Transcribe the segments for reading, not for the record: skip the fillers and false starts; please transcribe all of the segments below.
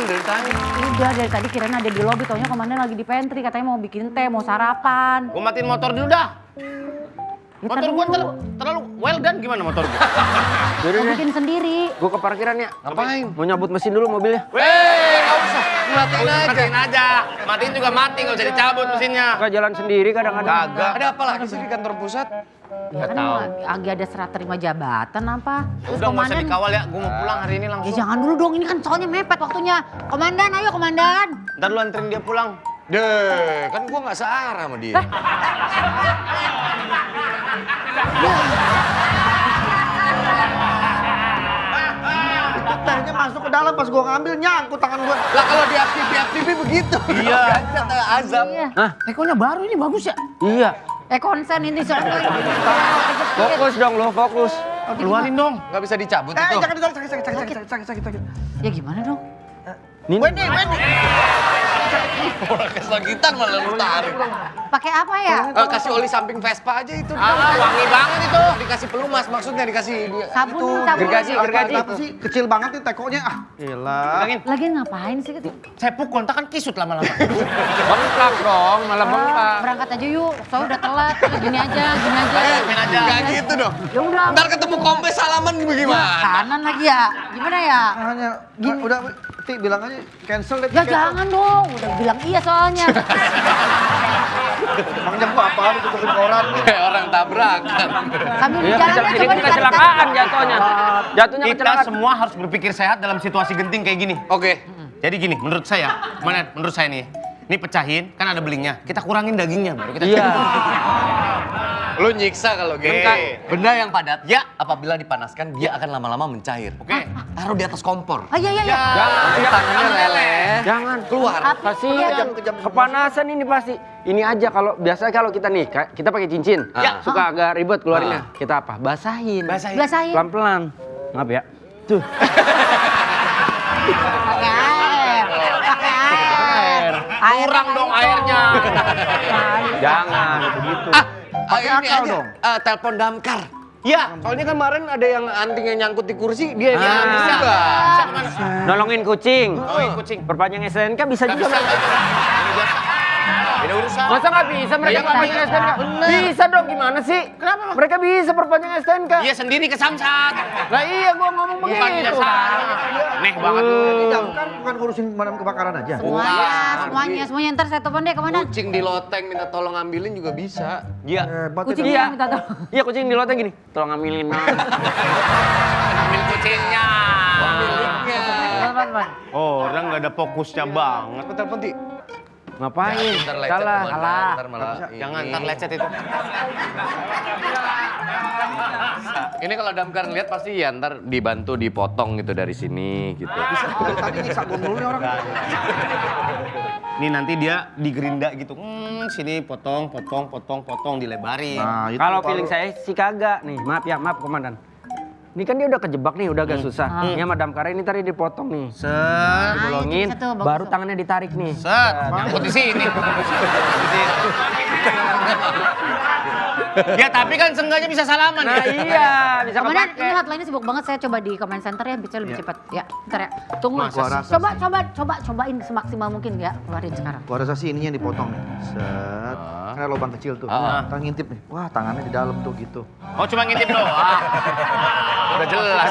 dari tadi? Udah dari tadi kirain ada di lobi, taunya komandan lagi di pantry, katanya mau bikin teh, mau sarapan. Gua matiin motor dulu dah. Ya, Motor gua terlalu well done gimana motor gua? mau bikin sendiri. Gue ke parkiran ya. Ngapain? Mau nyabut mesin dulu mobilnya. Weh, nggak usah. Matiin aja. Matiin juga mati, nggak usah dicabut mesinnya. Suka jalan sendiri kadang-kadang. Kagak. Ada apa lagi sih di kantor pusat? Ya kan lagi ada serah terima jabatan apa. Terus Udah nggak usah dikawal ya, gua mau pulang hari ini Ya langsung. jangan dulu dong, ini kan soalnya mepet waktunya. Komandan, ayo komandan. Ntar lu anterin dia pulang. Deh, kan gua nggak searah sama dia. Itu tehnya masuk ke dalam pas gua ngambil nyangkut tangan gua. Lah kalau di FTV begitu. Iya. Azab. Iya. Hah? Tekonya baru ini bagus ya? Iya. Konsen ini soalnya. Fokus dong lo, fokus. Keluarin dong. Nggak bisa dicabut itu. Jangan ditarik, sakit. Ya gimana dong? Wendy. Orang kesakitan malah lu tarik. Pakai apa ya? Kasih oli samping Vespa aja itu. Wangi banget itu. Dikasih pelumas maksudnya dikasih Sabun. gergaji. Kenapa sih kecil banget nih tekonya? Ah, gila. Lagi ngapain sih? Saya pukul, tak kan kisut lama-lama. Bengkak dong, malah bengkak. Berangkat aja yuk, soalnya udah telat. Gini aja. Main aja. Gak gitu dong. Ya udah. Ntar ketemu kompes salaman gimana? Kanan lagi ya. Gimana ya? Hanya udah Ti bilang aja cancel deh. Ya jangan dong, udah bilang iya soalnya. Emangnya gua apaan ditutupin koran nih. Kayak orang tabrakan. Sambil di Iya, jalan ini coba kecelakaan jatuhnya. Jatuhnya Kita kecelakaan. semua harus berpikir sehat dalam situasi genting kayak gini. Oke. Jadi gini, menurut saya nih, ini pecahin, kan ada belingnya. Kita kurangin dagingnya, baru kita Iya. Lu nyiksa kalau gitu. Oke. Benda yang padat, Ya. apabila dipanaskan dia akan lama-lama mencair. Oke. Taruh di atas kompor. Oh iya. Nanti tangannya leleh. Jangan. Keluar. Kasihan. Kepanasan ini pasti. Ini aja biasa kalau kita nikah, kita pakai cincin. Ya. Suka agak ribet keluarinnya. Kita apa? Basahin. Basahin. Pelan-pelan. Maaf ya. Tuh. Pakai air. Kurang dong airnya. Jangan begitu. Ini akal aja. dong. Telepon damkar. Ya. Soalnya kan kemarin ada yang antingnya nyangkut di kursi, dia yang Bisa. juga. Bisa kemana? Nolongin kucing. Kucing. Perpanjang STNK bisa Gak juga. bisa. Beda urusan. Masa nggak bisa mereka Iya, perpanjang bisa. STNK? Bisa dong, gimana sih? Kenapa? Mereka bisa perpanjang STNK. Iya sendiri ke Samsat. Lah iya gua ngomong Bukan dia begitu. sana. Neh banget lu. Jadi damkar bukan ngurusin pemadam kebakaran aja. Semuanya. Ntar saya telepon deh komandan. Kucing di loteng minta tolong ambilin juga bisa. Iya. Hebat Kucing itu. Iya. minta tolong. Iya kucing di loteng gini. Tolong ambilin. Ambil kucingnya. Miliknya. Telepon. Oh, orang nggak ada fokusnya banget. Aku telepon Ti. Ngapain? Ntar lecet Salah. komandan, ntar malah Jangan, ini. ntar lecet itu. Ini kalau damkar ngeliat pasti ya ntar dibantu dipotong gitu dari sini gitu. Dari tadi nyiksa gua mulu nih orang. Ini nanti dia digerinda gitu. Sini potong, dilebarin. Nah, itu Kalau baru- feeling saya sih kagak nih. Maaf komandan. Ini kan dia udah kejebak nih, udah agak susah. Ini sama damkarnya ini tadi dipotong nih. Set. Dibolongin, bisa tuh, bagus baru tuh. tangannya ditarik nih. Set. Nyangkut di sini. Ya tapi kan seenggaknya bisa salaman. Nah iya, bisa Komandan, kepake. ini hotline-nya sibuk banget. Saya coba di comment center ya, bisa lebih cepat. Ya, bentar ya. Tunggu. Masa sih? Cobain semaksimal mungkin ya, keluarin sekarang. Gua rasa sih ininya dipotong nih. Set. Kayak lubang kecil tuh. Ah. Ntar ngintip nih. Wah, tangannya di dalam tuh gitu. Oh cuma ngintip doang. Udah jelas.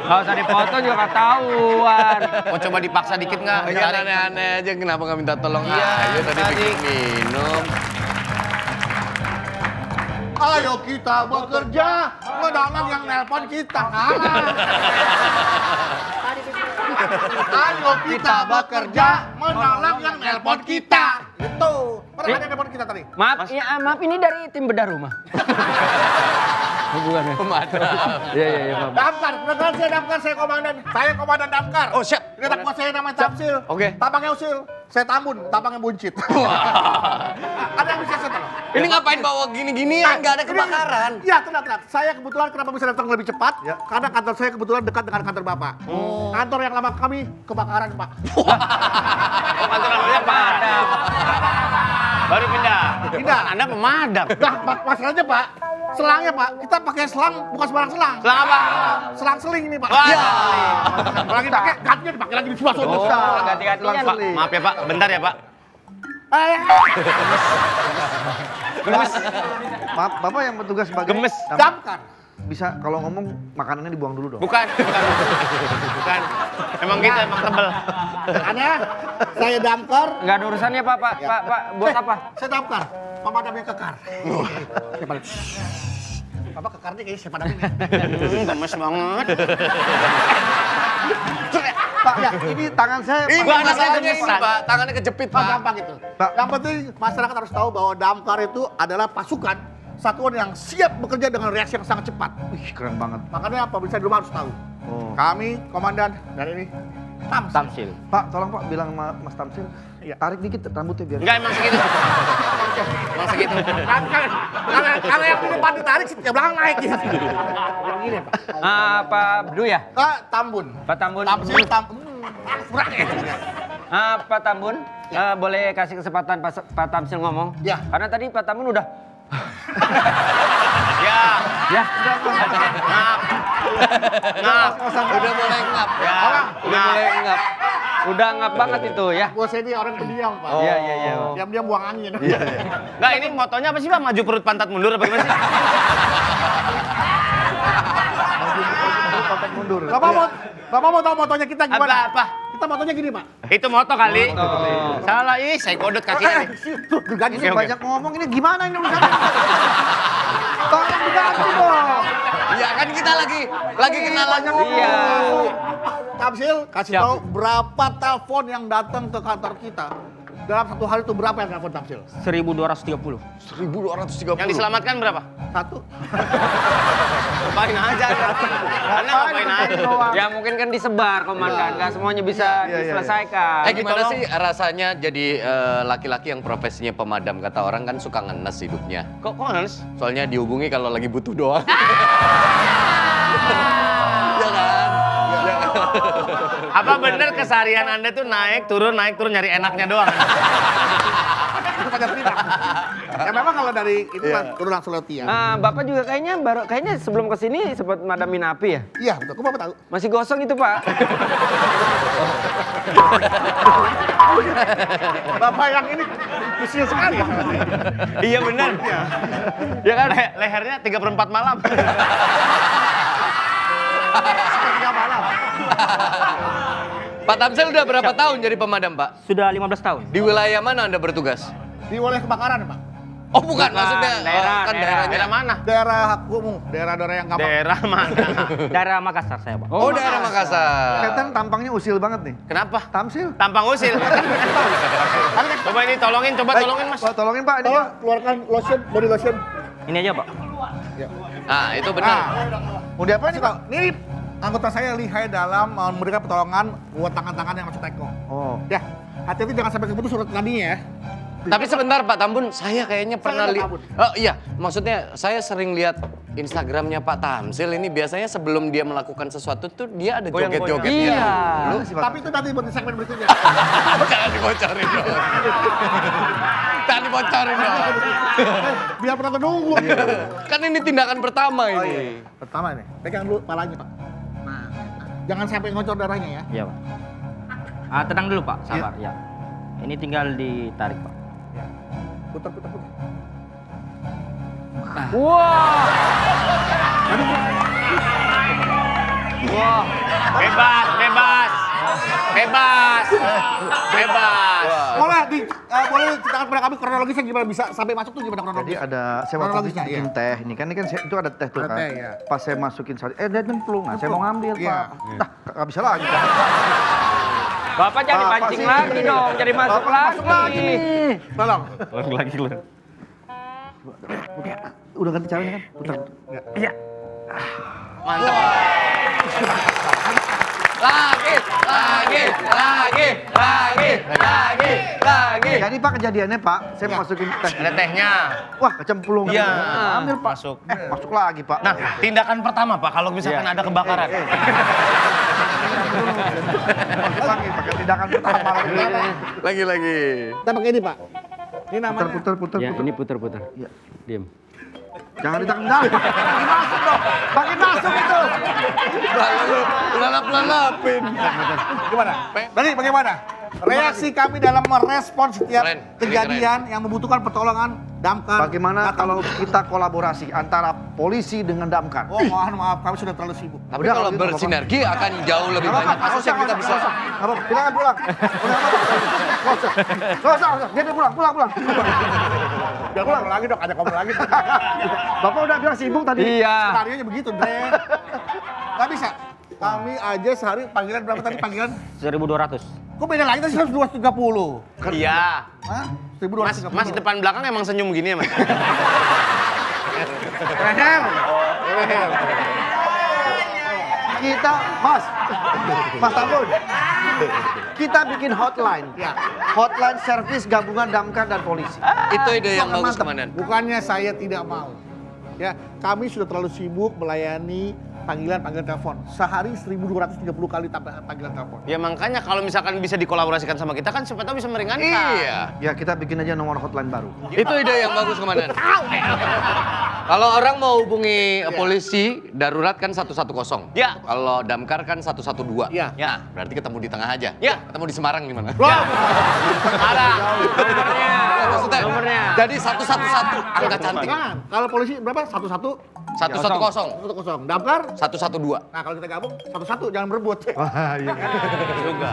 Gak usah dipoto juga ketahuan. Mau coba dipaksa dikit nggak? Jangan aneh-aneh aja, kenapa nggak minta tolong Iya, ayo tadi tadi. bikin minum. Ayo kita bekerja, mendalang yang nelpon kita. Ayo kita bekerja, mendalang yang nelpon kita. Itu. Pernah ada nelpon kita tadi? Maaf ini dari tim bedah rumah. Bukan ya? Iya, maaf. Damkar, beneran saya komandan. Saya komandan damkar. Oh siap. Ini anak buah saya namanya Tamsil. Oke. Tampangnya usil. Saya tambun, tampangnya buncit. Ada yang bisa saya tolong? Ini ngapain bawa gini-ginian? Nggak ada kebakaran. Iya, tenang. Saya kebetulan kenapa bisa datang lebih cepat? Ya. Karena kantor saya kebetulan dekat dengan kantor Bapak. Kantor yang lama kami kebakaran, Pak. Kantor namanya padam. Baru pindah. Tidak. Anda pemadam. Nah, masalahnya Pak, selangnya Pak, kita pakai selang bukan sembarang selang. Selang apa? Selang seling ini Pak. Wah, Iya. Kalau lagi pakai, gantinya dipakai lagi di sebelah sana. ganti-gantian. Pak, maaf ya Pak, bentar ya Pak. Maaf, Bapak yang bertugas sebagai Gemes. Damkar. Bisa kalau ngomong makanannya dibuang dulu dong. Bukan. Emang gitu, emang tebel. Aneh, saya damkar, Nggak ada urusannya Pak, buat apa? saya damkar. Pemadam yang kekar. Saya padam. Bapak kekarnya kayaknya saya padamin ya. Gemes banget. Pak, ya ini tangan saya. Ini Gua anaknya masalahnya ini, gemesan. Pak. Tangannya kejepit, Pak, Pak. gampang itu. Pak. Yang penting masyarakat harus tahu bahwa damkar itu adalah pasukan satuan yang siap bekerja dengan reaksi yang sangat cepat. Wih, keren banget. Makanya pemirsa di rumah harus tahu. Oh. Kami, komandan, dan ini Tamsil. Pak, tolong Pak bilang sama Mas Tamsil, Iya. tarik dikit rambutnya biar. Enggak, emang segitu. Emang segitu. Kalau yang di depan ditarik, yang belakang naik. Yang ini Pak. Pak Abdu ya? Tambun. Pak Tambun. Tamsil, Pak Tambun, boleh kasih kesempatan Pak Tamsil ngomong? Ya. Karena tadi Pak Tambun udah. Ya, Ya. ngap. Udah mulai ngap. Ya, Udah mulai ngap. Udah ngap banget itu ya. Bos ini orang pendiam Pak. Iya, iya. Diam-diam buang angin. Nggak, ini motonya apa sih Pak? Maju perut pantat mundur apa gimana sih? Kontak mundur. Bapak mau tahu motonya kita gimana? Apa? Kita motonya gini Pak. Itu moto kali. Salah, saya kodot kakinya nih. Tuh, gergaji Ini Oke. banyak ngomong ini gimana ini urusannya? Tolong diganti dong. Iya kan kita lagi kenalan. Iya. Tamsil, kasih tahu berapa telepon yang datang ke kantor kita. Dalam satu hari itu berapa yang telepon Tamsil? 1230. 1230. Yang diselamatkan berapa? Satu. Ngapain aja. Anda ngapain aja. Ya mungkin kan disebar komandan, nggak semuanya bisa diselesaikan. Gimana sih rasanya jadi laki-laki yang profesinya pemadam? Kata orang kan suka ngenes hidupnya. Kok Hans? Soalnya dihubungi kalau lagi butuh doang. Ya kan? Apa bener keseharian Anda tuh naik turun nyari enaknya doang? Itu pajak tidak. Ya memang kalau dari itu kan turunan Sulawesi ya. Bapak juga kayaknya sebelum kesini sempat madamin api ya? Iya betul, kok Bapak tahu? Masih gosong itu Pak. Bapak yang ini khususnya sekali. Iya bener. Ya kan lehernya 3/4 malam. Tiga malam. Pak Tamsil udah berapa tahun jadi pemadam, Pak? Sudah 15 tahun. Di wilayah mana Anda bertugas? Di wilayah kebakaran Pak. Oh bukan, maksudnya daerahnya. Daerah mana? Daerah kumuh, daerah-daerah yang gampang. Daerah mana? Daerah Makassar saya Pak. Oh, daerah Makassar. Kelihatan tampangnya usil banget nih. Kenapa? Tamsil. Tampang usil. Coba ini tolongin, tolongin Mas. Pak, tolongin Pak, ini Tolong Pak. keluarkan lotion, body lotion. Ini aja Pak. Ah, itu benar. Mau diapain nih Pak? Ini anggota saya lihai dalam memberikan pertolongan buat tangan-tangan yang masuk teko. Oh. Ya, hati-hati jangan sampai keputus surat tadinya ya. Tapi sebentar Pak Tambun, saya kayaknya pernah Pak lihat. Tambun. Oh iya, maksudnya saya sering lihat Instagramnya Pak Tamsil ini biasanya sebelum dia melakukan sesuatu tuh dia ada joget-jogetnya. Iya. Mana sih Pak? Tapi itu nanti buat di segmen berikutnya. Jangan dibocorin dong. Jangan dibocorin dong. Biar pernah nunggu. Kan ini tindakan pertama ini. Pertama nih, pegang dulu palanya Pak. Nah, jangan sampai ngocor darahnya ya. Iya Pak. Tenang dulu Pak, sabar ya. Ini tinggal ditarik Pak. Putar. Wah. Bebas. Boleh ceritakan kepada kami kronologisnya gimana bisa sampai masuk tuh gimana Jadi kronologisnya? ada saya waktu itu Kronologisnya, bikin iya. teh. Ini kan itu ada teh tuh Ada kan. teh, iya. Pas saya masukin dia nyemplung. Nah, saya mau ngambil Iya. Pak. Nah, nggak bisa lagi Pak. Bapak jangan Bapak dipancing sih. lagi dong, jadi masuk Bapak lagi. masuk lagi nih. Tolong. Udah ganti caranya kan? Putar. Mantap. Lagi. Jadi Pak kejadiannya Pak, saya masukin teh. Ada tehnya. Wah, kecemplung. Iya. Ambil Pak. Masuk. Masuk lagi Pak. Nah, tindakan pertama Pak kalau misalkan ada kebakaran. Masuk lagi pakai tindakan pertama lagi. Lagi. Kita pakai ini Pak. Ini namanya. Putar. Ya, ini putar-putar. Iya. Diam. Jangan ditendang. Makin masuk dong. Makin masuk itu. Lalu lelap-lelapin. Gimana? Berarti bagaimana? Reaksi kami dalam merespon setiap Keren, kejadian yang membutuhkan pertolongan damkar. Bagaimana datang. kalau kita kolaborasi antara polisi dengan damkar? Oh, maaf, kami sudah terlalu sibuk. Tapi Udah, kalau kalau gitu, bersinergi akan jauh lebih banyak kasus yang kita bisa. Apa? Silakan pulang. Nggak usah. Dia pulang. Biar ngomong lagi dong, ada ngomong lagi. Bapak udah bilang sibuk tadi. Iya. Skenarionya begitu, Dre. Gak bisa. Kami aja sehari panggilan berapa tadi panggilan? 1.200. Kok beda lagi tadi 230? Iya. Hah? Mas, 1230. mas depan belakang emang senyum gini ya, Mas? Leher. Kita, Mas Tambun, kita bikin hotline. Ya. Hotline service gabungan damkar dan polisi. Itu ide yang bagus, Mantap. Komandan. Bukannya saya tidak mau. Ya, kami sudah terlalu sibuk melayani panggilan telepon. Sehari 1.230 kali panggilan telepon. Ya makanya kalau misalkan bisa dikolaborasikan sama kita kan siapa tahu bisa meringankan. Iya. Ya kita bikin aja nomor hotline baru. Itu ide yang bagus, Komandan. Kalau orang mau hubungi polisi, darurat kan 110. Ya. Kalau damkar kan 112. Ya. Nah, berarti ketemu di tengah aja. Ya. Ketemu di Semarang gimana? Ada nomornya. Maksudnya, Nomornya. jadi 111, angka cantik. Kan, kalau polisi berapa? 11? 110, 110. Damkar? 112. Nah, kalau kita gabung 11, jangan berebut. Wah, iya. Juga.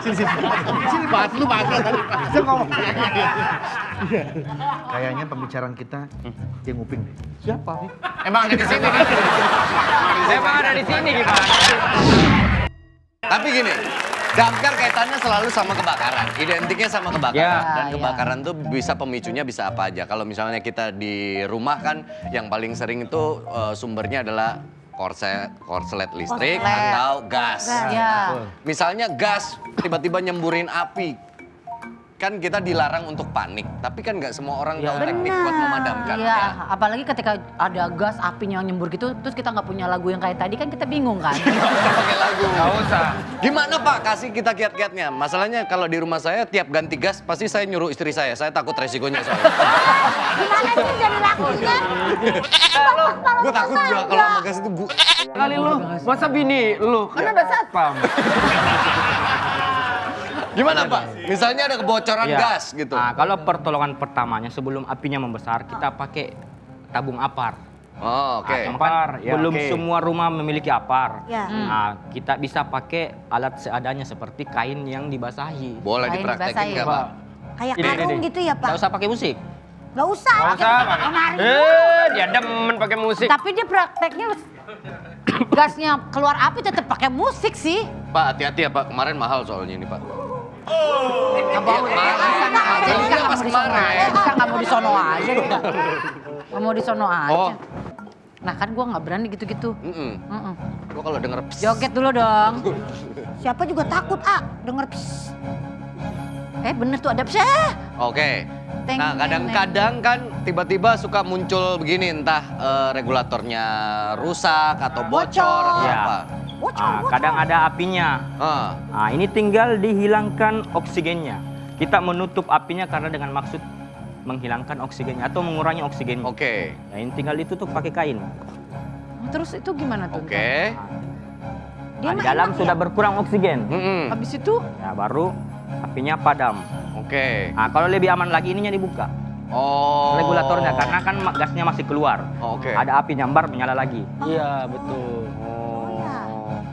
Sini bahas lu bahas tadi. Saya ngomong. Kayaknya pembicaraan kita dia nguping deh. Siapa, Fi? Emang ada di sini kan? Emang ada di sini gimana? Tapi gini, damkar kaitannya selalu sama kebakaran, identiknya sama kebakaran. Ya, Dan ya. kebakaran tuh bisa pemicunya bisa apa aja. Kalau misalnya kita di rumah kan yang paling sering itu sumbernya adalah korslet listrik Korslet. atau gas. Ya. Misalnya gas tiba-tiba nyemburin api. Kan kita dilarang untuk panik, tapi kan nggak semua orang tahu teknik buat memadamkan. Iya, apalagi ketika ada gas apinya yang nyembur gitu, terus kita nggak punya lagu yang kayak tadi kan kita bingung kan. Pakai lagu. Nggak usah. Gimana Pak? Kasih kita kiat-kiatnya. Masalahnya kalau di rumah saya tiap ganti gas pasti saya nyuruh istri saya takut resikonya soalnya. Gimana sih jadi lakunya? Gue takut juga kalau sama gas itu Kali lu, masa bini lu? Kan ada satpam. Gimana Pak? Misalnya ada kebocoran Iya. gas gitu. Nah, kalau pertolongan pertamanya sebelum apinya membesar, kita pakai tabung apar. Oh, oke. Apar, Ya, belum oke. semua rumah memiliki apar. Ya. Nah, kita bisa pakai alat seadanya seperti kain yang dibasahi. Boleh Kain dipraktekin dibasahin. nggak Pak? Kayak Ini, karung ini. gitu ya, Nggak Pak? usah pakai musik. Nggak usah. Nggak usah, Pak. Kemarin Dia demen pakai musik. Tapi dia prakteknya gasnya keluar api tetap pakai musik sih. Pak, hati-hati ya Pak. Kemarin mahal soalnya ini Pak. Nggak mau sana aja, Belinya bisa nggak pas mau di sono kemarin. aja, bisa nggak mau di sono aja, bisa. Nggak mau di sono aja. Oh. Nah kan gue nggak berani gitu-gitu. Mm-mm. Gua kalau denger pss, Joget dulu dong. siapa juga takut, denger pss. Bener tuh ada psih. Oke. Teng, Nah, kadang-kadang kan tiba-tiba suka muncul begini entah regulatornya rusak atau bocor atau Iya. apa. Kadang ada apinya. Ah. Nah, ini tinggal dihilangkan oksigennya. Kita menutup apinya karena dengan maksud menghilangkan oksigennya atau mengurangi oksigennya. Oke. Nah, ini tinggal ditutup pakai kain. Terus itu gimana tuh? Oke. Nah, di dalam sudah berkurang oksigen. Mm-mm. Habis itu Ya, baru apinya padam. Oke. Nah, kalau lebih aman lagi ininya dibuka. Oh. Regulatornya karena kan gasnya masih keluar. Oke. Ada api nyambar menyala lagi. Iya, betul.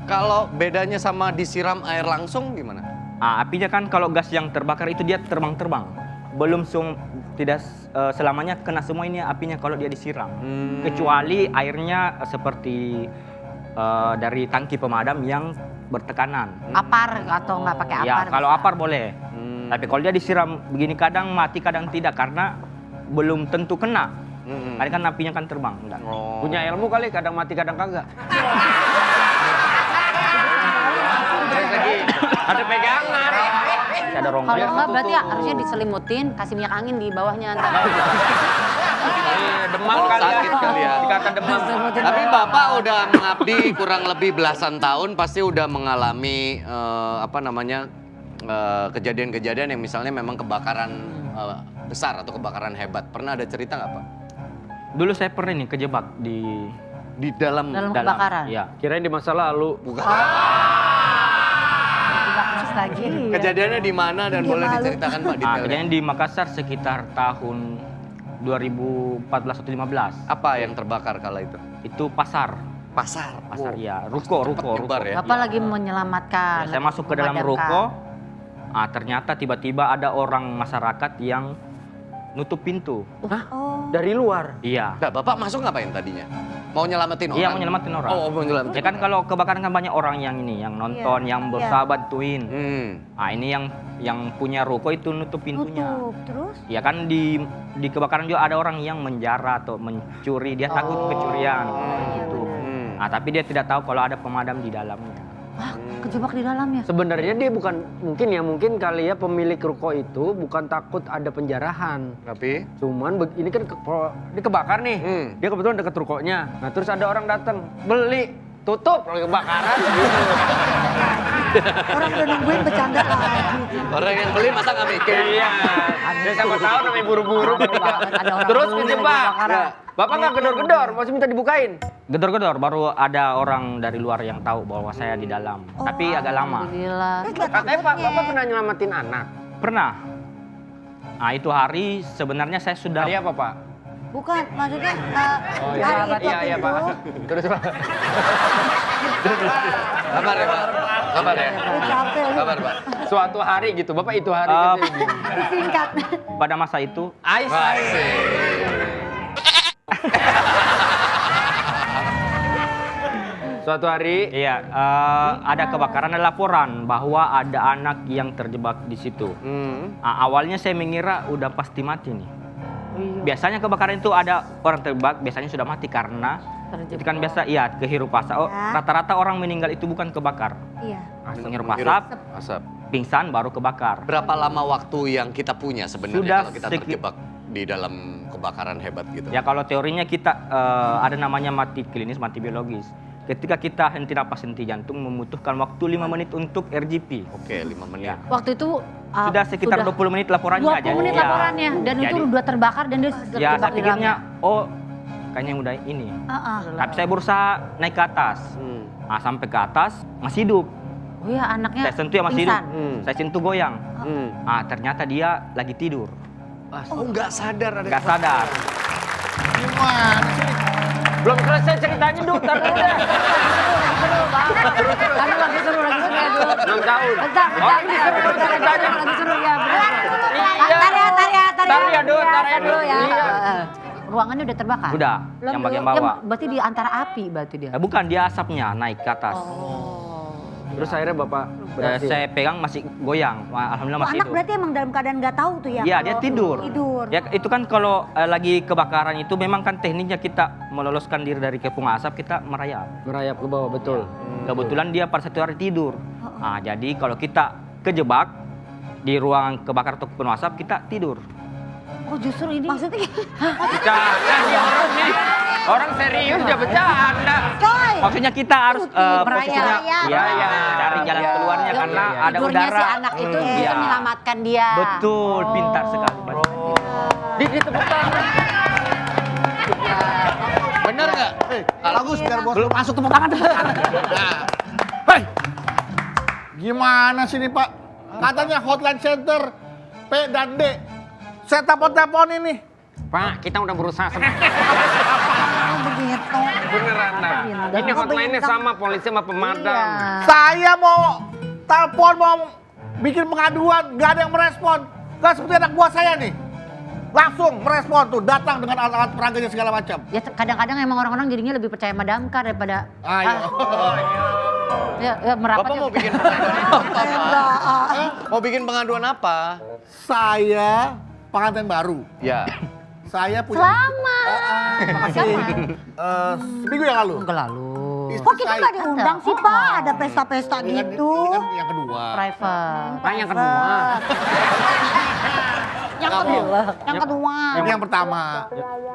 Kalau bedanya sama disiram air langsung gimana? Nah, apinya kan kalau gas yang terbakar itu dia terbang-terbang. Belum tidak selamanya kena semua ini apinya kalau dia disiram. Kecuali airnya seperti dari tangki pemadam yang bertekanan. apar atau nggak pakai Ya, apar? kalau bisa. apar boleh. Tapi kalau dia disiram begini kadang mati kadang tidak karena belum tentu kena. Karena kan apinya kan terbang. Enggak. Oh. Punya ilmu kali kadang mati kadang kagak. Ada pegangan. Ada rongga. Kalau enggak berarti ya harusnya diselimutin, kasih minyak angin di bawahnya ntar. Demam Sakit kali ya. Dikata demam. Tapi Bapak udah mengabdi kurang lebih belasan tahun, pasti udah mengalami kejadian-kejadian yang misalnya memang kebakaran besar atau kebakaran hebat. Pernah ada cerita nggak Pak? Dulu saya pernah nih kejebak di Dalam kebakaran. Iya. Kirain di masa lalu. bukan. Tidak nostalgia. Kejadiannya di mana dan boleh Malu. diceritakan Pak Ah, detailnya? kejadian di Makassar sekitar tahun 2014 atau 15. Apa yang terbakar kala itu? Itu pasar. Pasar. Pasar Wow. ya, ruko. nyebar ya? Bapak lagi menyelamatkan. Ya, saya masuk ke dalam memadamkan. ruko. Ternyata tiba-tiba ada orang masyarakat yang nutup pintu. Oh. Dari luar. Iya. Nah, Bapak masuk ngapain tadinya? Mau nyelamatin orang? Iya, mau nyelamatin orang. Oh, mau nyelamatin. Ya kan kalau kebakaran kan banyak orang yang ini, yang nonton, Iya, yang berusaha bantuin. Hmm. Ini yang punya ruko itu nutup pintunya. Tutup terus. Ya kan di kebakaran juga ada orang yang menjara atau mencuri, dia takut kecurian gitu. Tapi dia tidak tahu kalau ada pemadam di dalamnya. Wah, kejebak di dalamnya. Sebenarnya dia mungkin kali ya pemilik ruko itu bukan takut ada penjarahan. Tapi Cuman ini kan dia kebakar nih. Dia kebetulan deket rukonya. Nah terus ada orang datang beli, tutup lagi kebakaran. Orang udah nungguin bercanda lagi. orang yang beli masa nggak mikir? Iya. Dia siapa tahu namanya buru-buru. Ada orang Terus beli kejebak. kebakaran. Nah, Bapak nggak gedor-gedor, masih minta dibukain. Gedor-gedor, baru ada orang dari luar yang tahu bahwa saya di dalam. Tapi agak lama. Alhamdulillah. Terus lihat Katanya Pak, takutnya. Bapak pernah nyelamatin anak. Pernah. Itu hari sebenarnya saya sudah Hari apa Pak? Bukan, maksudnya iya. hari itu Iya Pak. Terus Pak. Kabar ya Pak? Kabar ya? capek. Kabar Pak? Suatu hari gitu, Bapak itu hari Eh, gitu. Singkat. pada masa itu Suatu hari ada kebakaran, ada laporan bahwa ada anak yang terjebak di situ. Awalnya saya mengira udah pasti mati nih. Biasanya kebakaran itu ada orang terjebak, biasanya sudah mati karena itu kan biasa kehirup asap. Rata-rata orang meninggal itu bukan kebakar. Iya. Menghirup asap, Asap. pingsan baru kebakar. Berapa lama waktu yang kita punya sebenarnya Sudah kalau kita terjebak di dalam kebakaran hebat gitu? Ya kalau teorinya kita ada namanya mati klinis, mati biologis. Ketika kita henti napas, henti jantung, membutuhkan waktu 5 menit untuk RGP. Oke, 5 menit. Waktu itu Sudah sekitar 20 menit laporannya. 20 menit Ya. laporannya dan itu Jadi, udah terbakar dan dia Ya terjebak saya di dalamnya. pikirnya, kayaknya udah ini. Tapi saya berusaha naik ke atas. Sampai ke atas masih hidup. Oh iya, anaknya Saya sentuh yang masih hidup. pingsan. Saya sentuh goyang. Ternyata dia lagi tidur. Oh, nggak sadar ada. Nggak sadar. Gimana sih? belum selesai ceritanya dulu, tar dulu deh. Lagi seru, lagi seru. 6 tahun. Bentar, Oh, ini seru ceritanya. lagi seru ya. benar. Iya. Tar ya dulu ya. Iya. Ruangannya udah terbakar? Udah, yang bagian bawah. Berarti di antara api berarti dia. Bukan, dia asapnya naik ke atas. Terus akhirnya Bapak berhasil. Saya pegang masih goyang. Wah, alhamdulillah masih Anak hidup. berarti emang dalam keadaan nggak tahu tuh ya? Iya, kalau dia tidur. Tidur. Ya itu kan kalau lagi kebakaran itu memang kan tekniknya kita meloloskan diri dari kepung asap, kita merayap. Merayap ke bawah, betul. Kebetulan dia pada satu hari tidur. Jadi kalau kita kejebak di ruangan kebakaran atau penuh asap, kita tidur. Oh justru ini. Maksudnya Bercanda nih orang nih. Orang serius dia bercanda. coy. Maksudnya kita harus posisinya merayap. cari jalan keluarnya karena ada Tidurnya udara. si anak itu bisa Iya. menyelamatkan dia. Betul, pintar sekali. Di tepuk tangan. Bener nggak? Bagus biar bos Belum masuk tepuk tangan. Hei, gimana sih nih Pak? Katanya hotline center P dan D. Saya telepon ini. Pak, kita udah berusaha Begitu. beneran nah. Ini hotline-nya sama polisi sama pemadam. Saya mau telepon, mau bikin pengaduan, nggak ada yang merespon. Nggak seperti anak buah saya nih. Langsung merespon tuh, datang dengan alat-alat peraganya segala macam. Ya kadang-kadang emang orang-orang jadinya lebih percaya sama damkar daripada Ayo. ya merapat. Bapak mau bikin pengaduan apa, Pak? Mau bikin pengaduan apa? Saya pengantin baru. Ya. Saya punya Selamat. makasih. Seminggu yang lalu. Minggu lalu. Istri Kok kita saya- nggak diundang sih Pak? Ada pesta-pesta Ini kan- gitu. ini kan yang kedua. Private. Pak yang kedua. Yang kedua. Yang kedua. Ini yang pertama.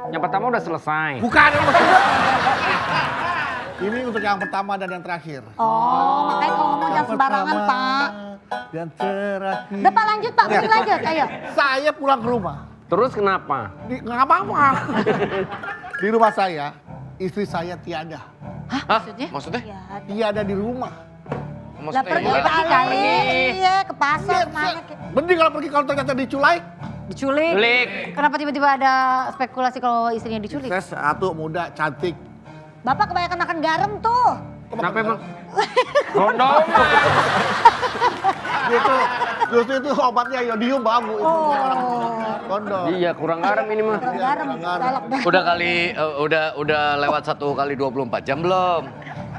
Yang pertama udah selesai. Bukan. Ini untuk yang pertama dan yang terakhir. Oh, makanya kalau ngomong jangan sembarangan, Pak. Dan terakhir. Udah Pak lanjut, Pak. Mungkin lanjut, ayo. Saya pulang ke rumah. Terus kenapa? Nggak apa-apa. Di rumah saya, istri saya tiada. Hah? Maksudnya? Ya, Tiada di rumah. lah Maksudnya pergi gimana? kali. Iya, ke pasar mana. Mending kalau pergi kalau ternyata diculai. Diculik. Culik. Kenapa tiba-tiba ada spekulasi kalau istrinya diculik? Saya satu muda, cantik. Bapak kebanyakan makan garam tuh. Kenapa emang? Kondom. Gitu. Justru itu obatnya iodium babu itu orang kondom. Iya, kurang garam ini mah. Kurang garam, galak dah. Udah kali udah lewat 1 kali 24 jam belum?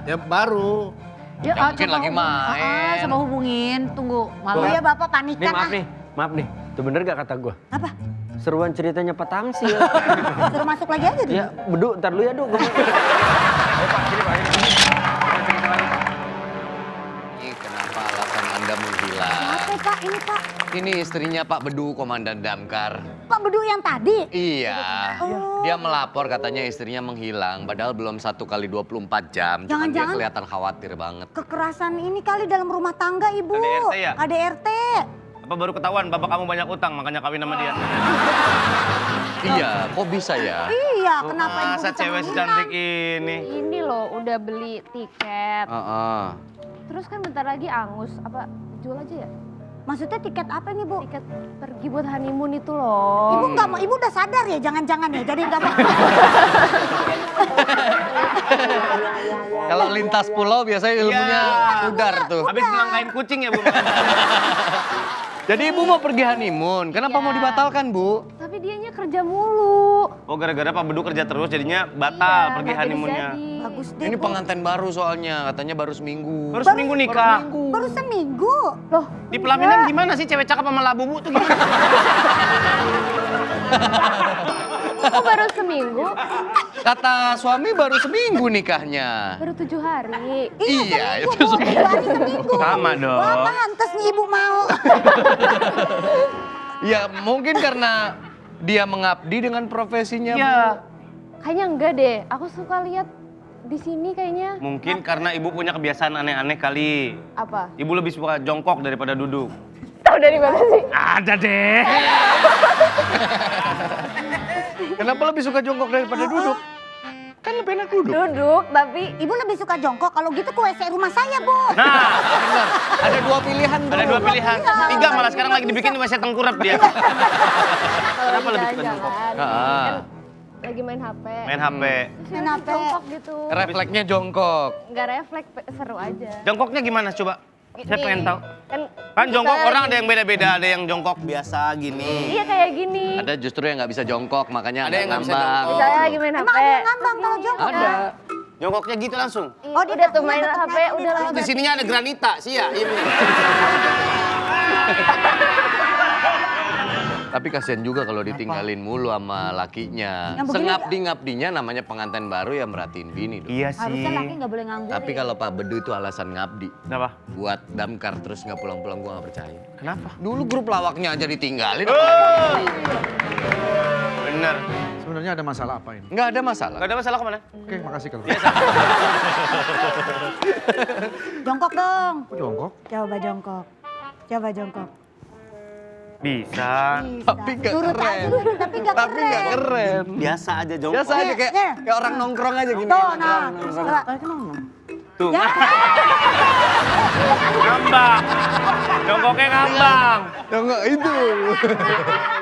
Ya baru. Ya, mungkin coba lagi main. coba hubungin, tunggu Oh malam. iya Bapak Nih panikan maaf ah. nih, maaf nih. Itu bener gak kata gua? Apa? Seruan ceritanya Pak Tamsil. Suruh masuk lagi aja dulu. Ya, Bedu, ntar dulu ya, Du. Ini kenapa alasan Anda menghilang? Apa Pak? Ini Pak. Ini istrinya Pak Bedu, Komandan Damkar. Pak Bedu yang tadi. Iya, Oh. dia melapor katanya istrinya menghilang, padahal belum 1 kali 24 jam. Cuman dia Jangan-jangan- kelihatan khawatir banget. Kekerasan ini kali dalam rumah tangga Ibu. KDRT ya? KDRT. Apa baru ketahuan bapak kamu banyak utang makanya kawin sama dia? Iya, kok bisa ya? Iya, kenapa Ibu Masa bisa cewek menghilang? secantik ini? Ini loh udah beli tiket. Heeh. Terus kan bentar lagi angus. Apa jual aja ya? Maksudnya tiket apa nih Bu? Tiket pergi buat honeymoon itu loh. Ibu nggak mau, Ibu udah sadar ya, jangan-jangan ya, jadi nggak mau. Kalau lintas pulau biasanya ilmunya pudar tuh. Habis ngelangkain kucing ya Bu? Jadi ibu mau pergi honeymoon, kenapa Iya. mau dibatalkan Bu? Tapi dianya kerja mulu. Oh gara-gara Pak Bedu kerja terus jadinya batal Iya, pergi nggak honeymoonnya. jadi-jadi. Bagus deh Ini Bu. pengantin baru soalnya, katanya baru seminggu. Baru seminggu nikah. Baru seminggu. Loh, Di pelaminan gimana sih cewek cakep sama labubu tuh gimana? kok baru seminggu? Kata suami baru seminggu nikahnya. Baru 7 hari. Iya, seminggu, itu Bu. seminggu. 7 hari seminggu. Sama dong. Wah, pantes nih Ibu mau. Ya mungkin karena dia mengabdi dengan profesinya. Bu. Iya. Kayaknya enggak deh. Aku suka lihat di sini kayaknya. Mungkin karena ibu punya kebiasaan aneh-aneh kali. Apa? Ibu lebih suka jongkok daripada duduk. Tahu dari mana sih? Ada deh. Kenapa lebih suka jongkok daripada duduk? Kan lebih enak duduk. Duduk, tapi Ibu lebih suka jongkok, kalau gitu ke WC rumah saya Bu. Nah, Benar. Ada 2 pilihan ada 2 pilihan. 3 malah sekarang lagi dibikin WC tengkurap dia. kalau Kenapa lagi lebih suka jongkok? jalan-jalan, Ah. kan lagi main HP. Main HP. Terus ya Kenapa? jongkok gitu. Refleksnya jongkok. Nggak refleks, seru aja. Jongkoknya gimana coba? Saya Nih, pengen tahu. Kan Kan jongkok misalnya orang lagi- ada yang beda-beda, ada yang jongkok biasa gini. Iya kayak gini. Ada justru yang nggak bisa jongkok, makanya Ada agak yang nggak bisa ngambang. jongkok. Misalnya lagi main HP. Emang ada yang ngambang kalau jongkok? Ada. Jongkoknya gitu langsung. Oh, udah tuh main tetep HP, naik, udah naik. lah. Di sininya ada granita, sih ya. Ini. Tapi kasihan juga kalau ditinggalin mulu sama lakinya. Yang begini- Sengabdi-ngabdinya namanya pengantin baru yang merhatiin bini dong. Iya Harusnya laki nggak boleh nganggur. Tapi kalau Pak Bedu itu alasan ngabdi. Kenapa? Buat damkar terus nggak pulang-pulang gua nggak percaya. Kenapa? Dulu grup lawaknya aja ditinggalin. Bener. Sebenarnya ada masalah apa ini? Nggak ada masalah. Gak ada masalah kemana? Oke, makasih kalau. Jongkok dong. Jongkok. Coba jongkok. Coba jongkok. Bisa. Bisa. Tapi nggak Nurut keren. aja, tapi nggak Tapi nggak keren. keren. Biasa aja jongkok. Biasa aja kayak, Nih. kayak orang nongkrong aja gini. Tuh, nah. Coba. Tuh. Ya. Ngambang. Jongkoknya ngambang. Nggak itu.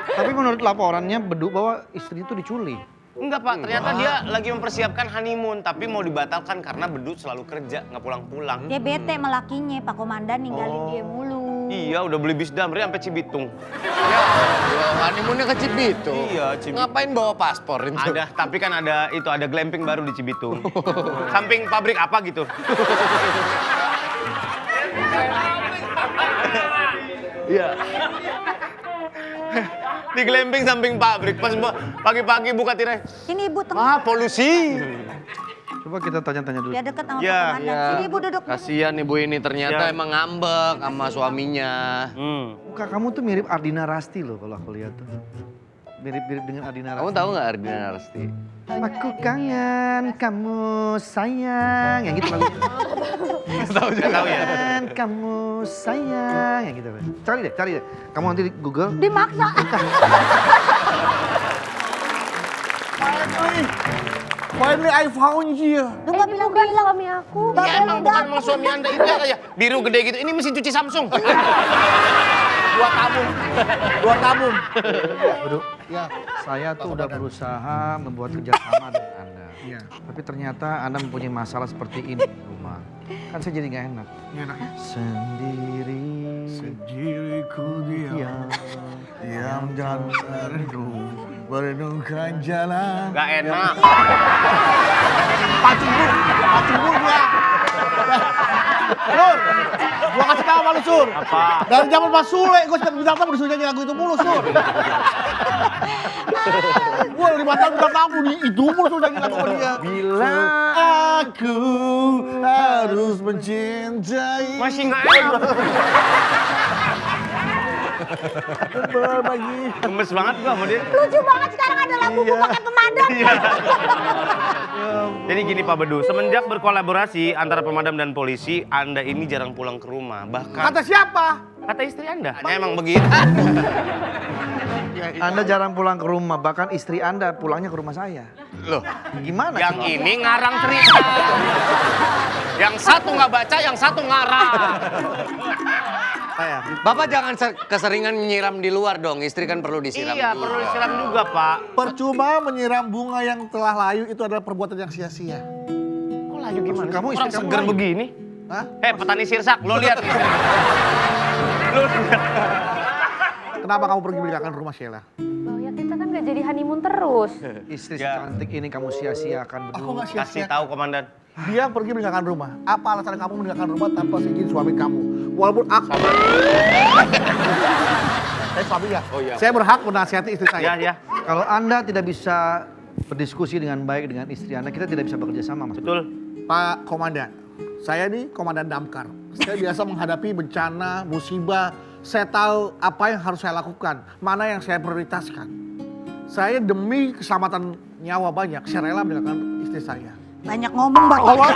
Tapi menurut laporannya Bedu bahwa istri itu diculik. Enggak Pak, ternyata dia lagi mempersiapkan honeymoon. Tapi mau dibatalkan karena Bedu selalu kerja, nggak pulang-pulang. Dia bete sama lakinya, Pak Komandan ninggalin dia mulu. Iya, udah beli bis Damri sampai Cibitung. Ya, honeymoonnya ke Cibitung. Iya, Cibitung. Ngapain bawa paspor itu? Ada, tapi kan ada itu ada glamping baru di Cibitung. Samping pabrik apa gitu. Iya. Di glamping samping pabrik. Pas pagi-pagi buka tirai. Sini Ibu tengah. Ah, polusi. Coba kita tanya-tanya dulu. Dia deket sama Ya. Pak Komandan. Sini Ibu duduk. Kasihan ibu ini ternyata Ya. emang ngambek sama suaminya. Hmm. Muka kamu tuh mirip Ardina Rasti loh kalau aku lihat tuh. mirip-mirip dengan Ardina Rasti. Kamu tahu nggak Ardina Rasti? Aku kangen kamu sayang, yang gitu lagunya. Tahu juga. Tahu ya. Kangen kamu sayang, yang gitu. Cari deh. Kamu nanti di Google. Dimaksa. Finally I found you. Lu nggak bilang-bilang. Suami aku. Ya emang bukan emang suami anda itu ya biru gede gitu. Ini mesin cuci Samsung. Dua tabung. Bro, ya saya tuh udah berusaha membuat kerjasama dengan Anda. Iya. Tapi ternyata Anda mempunyai masalah seperti ini di rumah. Kan saya jadi nggak enak. Enak. Sendiriku diam dan merenungkan jalan. Gak enak. Pacung gua. Sur, gua kasih tahu sama lu Sur. Apa? Dari zaman Pak Sule, gua setiap bintang tamu disuruh nyanyi lagu itu mulu Sur. Gua 5 tahun bintang tamu nih, itu mulu suruh nyanyi lagu sama dia. Bila aku harus mencintai. Masih gak enak. Berbagi. Gemes banget gua sama dia. Lucu banget sekarang ada lagu gue pakai pemadam. Jadi gini Pak Bedu, semenjak berkolaborasi antara pemadam dan polisi, Anda ini jarang pulang ke rumah. Bahkan Kata siapa? kata istri Anda. Emang begitu. Anda jarang pulang ke rumah, bahkan istri Anda pulangnya ke rumah saya. Loh, Gimana? yang ini ngarang cerita. Yang satu nggak baca, yang satu ngarang. Saya. Bapak jangan keseringan menyiram di luar dong. Istri kan perlu disiram. Iya, juga. perlu disiram juga, Pak. Percuma menyiram bunga yang telah layu itu adalah perbuatan yang sia-sia. Kok layu gimana? Kamu Orang istri kamu seger layu. begini. Hah? Petani sirsak, lo lihat. Lo lihat. Kenapa kamu pergi meninggalkan rumah Sheila? Loh, ya kita kan gak jadi honeymoon terus. Istri Ya. secantik ini kamu sia-siakan Aku berdua. nggak Kasih sia-sia. tahu komandan. Dia pergi meninggalkan rumah. Apa alasan kamu meninggalkan rumah tanpa seizin suami kamu? Walaupun aku... Saya suaminya. Oh, iya. Saya berhak menasihati istri saya. Ya, ya. Kalau Anda tidak bisa berdiskusi dengan baik dengan istri Anda, kita tidak bisa bekerja sama, Mas. Betul. Pak Komandan, saya nih Komandan Damkar. Saya biasa menghadapi bencana, musibah. Saya tahu apa yang harus saya lakukan, mana yang saya prioritaskan. Saya demi keselamatan nyawa banyak, saya rela meninggalkan istri saya. Banyak ngomong Bapak.